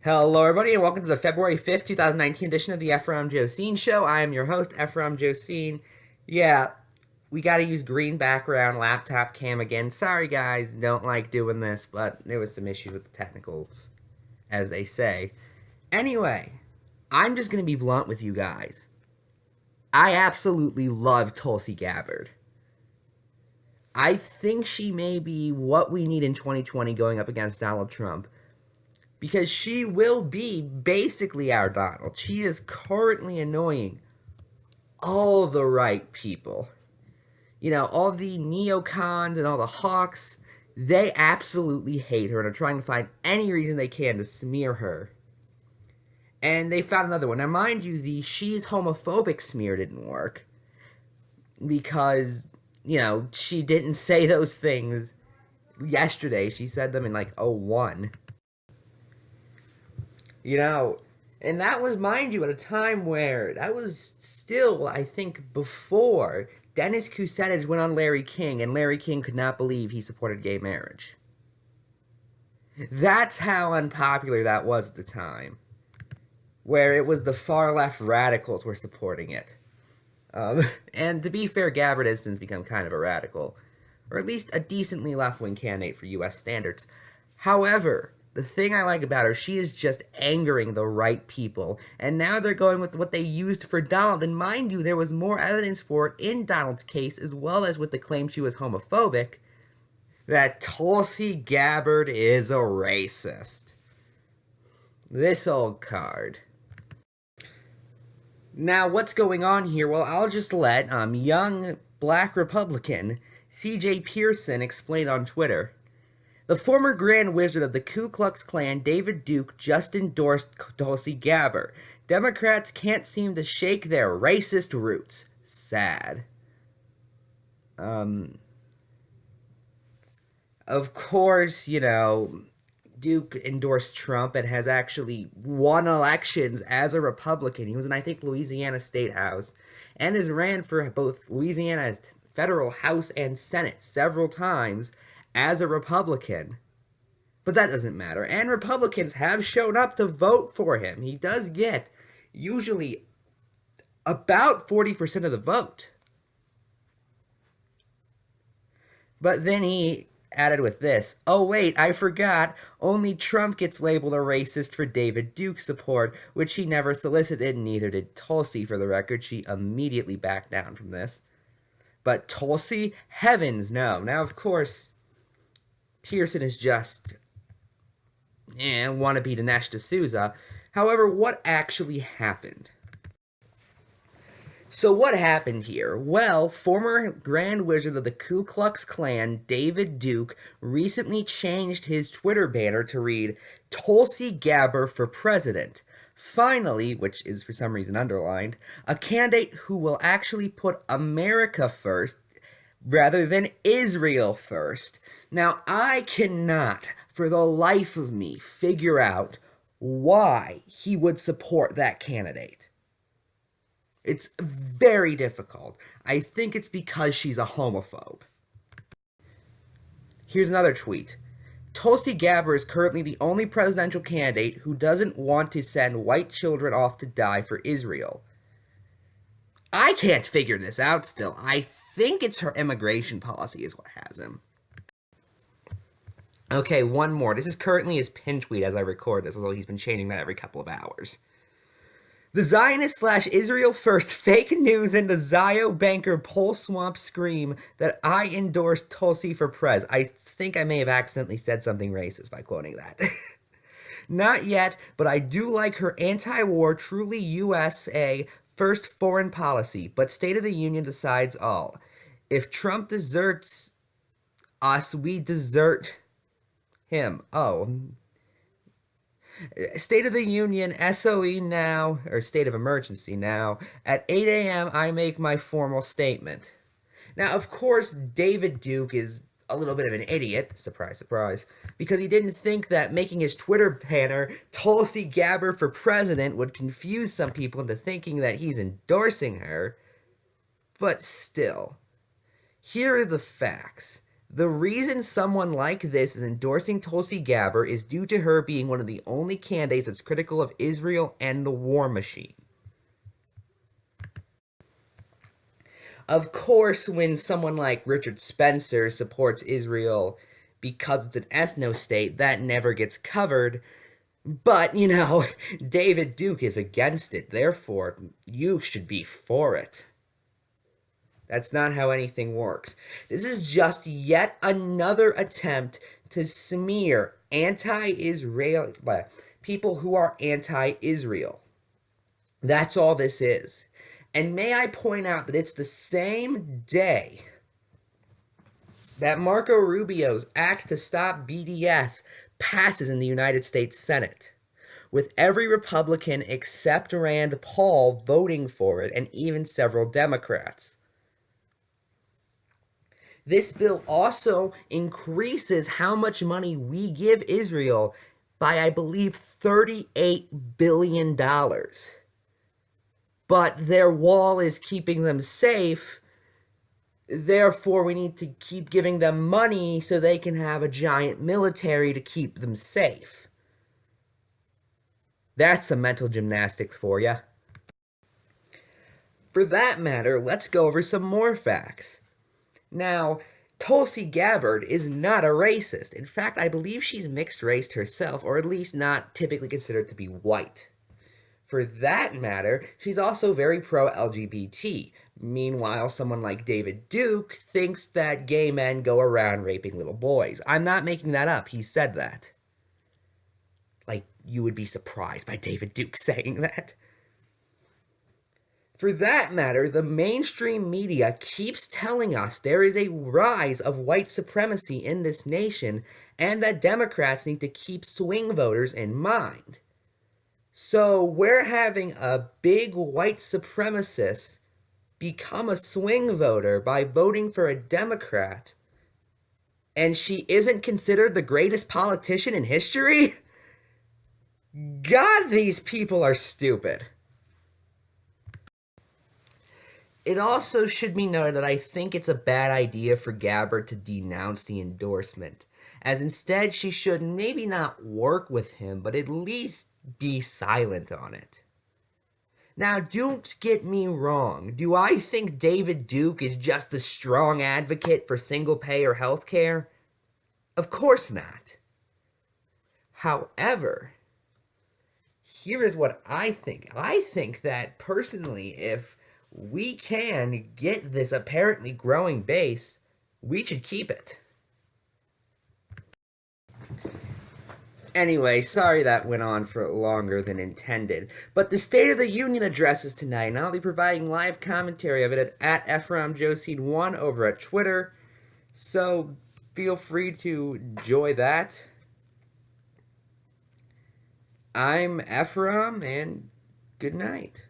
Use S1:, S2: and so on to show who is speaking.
S1: Hello, everybody, and welcome to the February 5th, 2019 edition of the Ephrom Josine Show. I am your host, Ephrom Josine. Yeah, we gotta use green background laptop cam again. Sorry, guys, don't like doing this, but there was some issues with the technicals, as they say. Anyway, I'm just gonna be blunt with you guys. I absolutely love Tulsi Gabbard. I think she may be what we need in 2020 going up against Donald Trump, because she will be basically our Donald. She is currently annoying all the right people. You know, all the neocons and all the hawks, they absolutely hate her and are trying to find any reason they can to smear her. And they found another one. Now, mind you, the she's homophobic smear didn't work because, she didn't say those things yesterday. She said them in like '01. You know, and that was, mind you, at a time where that was still, I think, before Dennis Kucinich went on Larry King, and Larry King could not believe he supported gay marriage. That's how unpopular that was at the time, where it was the far left radicals were supporting it. And to be fair, Gabbard has since become kind of a radical, or at least a decently left wing candidate for U.S. standards. However, the thing I like about her, she is just angering the right people. And now they're going with what they used for Donald. And mind you, there was more evidence for it in Donald's case, as well as with the claim she was homophobic, that Tulsi Gabbard is a racist. This old card. Now, what's going on here? Well, I'll just let young black Republican C.J. Pearson explain on Twitter. The former Grand Wizard of the Ku Klux Klan, David Duke, just endorsed Tulsi Gabbard. Democrats can't seem to shake their racist roots. Sad. Of course, Duke endorsed Trump and has actually won elections as a Republican. He was in, I think, Louisiana State House and has ran for both Louisiana Federal House and Senate several times as a Republican. But that doesn't matter. And Republicans have shown up to vote for him. He does get usually about 40% of the vote. But then he added with this, oh wait, I forgot, only Trump gets labeled a racist for David Duke's support, which he never solicited, and neither did Tulsi, for the record. She immediately backed down from this. But Tulsi? Heavens no. Now, of course, Pearson is just wannabe Dinesh D'Souza. However, what actually happened? So what happened here? Well, former Grand Wizard of the Ku Klux Klan, David Duke, recently changed his Twitter banner to read, Tulsi Gabbard for President. Finally, which is for some reason underlined, a candidate who will actually put America first rather than Israel first. Now, I cannot, for the life of me, figure out why he would support that candidate. It's very difficult. I think it's because she's a homophobe. Here's another tweet. Tulsi Gabbard is currently the only presidential candidate who doesn't want to send white children off to die for Israel. I can't figure this out still. I think it's her immigration policy is what has him. Okay, one more. This is currently his pin tweet as I record this, although he's been changing that every couple of hours. The Zionist/Israel First fake news and the Zio banker Pole Swamp scream that I endorsed Tulsi for prez. I think I may have accidentally said something racist by quoting that. Not yet, but I do like her anti-war, truly USA first foreign policy, but State of the Union decides all. If Trump deserts us, we desert him. Oh. State of the Union, SOE now, or State of Emergency now. At 8 a.m., I make my formal statement. Now, of course, David Duke is a little bit of an idiot, surprise, surprise, because he didn't think that making his Twitter banner Tulsi Gabbard for president would confuse some people into thinking that he's endorsing her. But still, here are the facts. The reason someone like this is endorsing Tulsi Gabbard is due to her being one of the only candidates that's critical of Israel and the war machine. Of course, when someone like Richard Spencer supports Israel because it's an ethno-state, that never gets covered. But, David Duke is against it. Therefore, you should be for it. That's not how anything works. This is just yet another attempt to smear anti-Israel people who are anti-Israel. That's all this is. And may I point out that it's the same day that Marco Rubio's Act to Stop BDS passes in the United States Senate, with every Republican except Rand Paul voting for it, and even several Democrats. This bill also increases how much money we give Israel by, I believe, $38 billion. But their wall is keeping them safe. Therefore, we need to keep giving them money so they can have a giant military to keep them safe. That's some mental gymnastics for you. For that matter, let's go over some more facts. Now, Tulsi Gabbard is not a racist. In fact, I believe she's mixed race herself, or at least not typically considered to be white. For that matter, she's also very pro-LGBT. Meanwhile, someone like David Duke thinks that gay men go around raping little boys. I'm not making that up. He said that. Like, you would be surprised by David Duke saying that. For that matter, the mainstream media keeps telling us there is a rise of white supremacy in this nation and that Democrats need to keep swing voters in mind. So we're having a big white supremacist become a swing voter by voting for a Democrat, and she isn't considered the greatest politician in history? God, these people are stupid. It also should be noted that I think it's a bad idea for Gabbard to denounce the endorsement, as instead she should maybe not work with him, but at least be silent on it. Now, don't get me wrong. Do I think David Duke is just a strong advocate for single-payer health care? Of course not. However, here is what I think. I think that, personally, if we can get this apparently growing base, we should keep it. Anyway, sorry that went on for longer than intended. But the State of the Union address is tonight, and I'll be providing live commentary of it at Ephrom Josine 1 over at Twitter. So feel free to enjoy that. I'm Ephrom, and good night.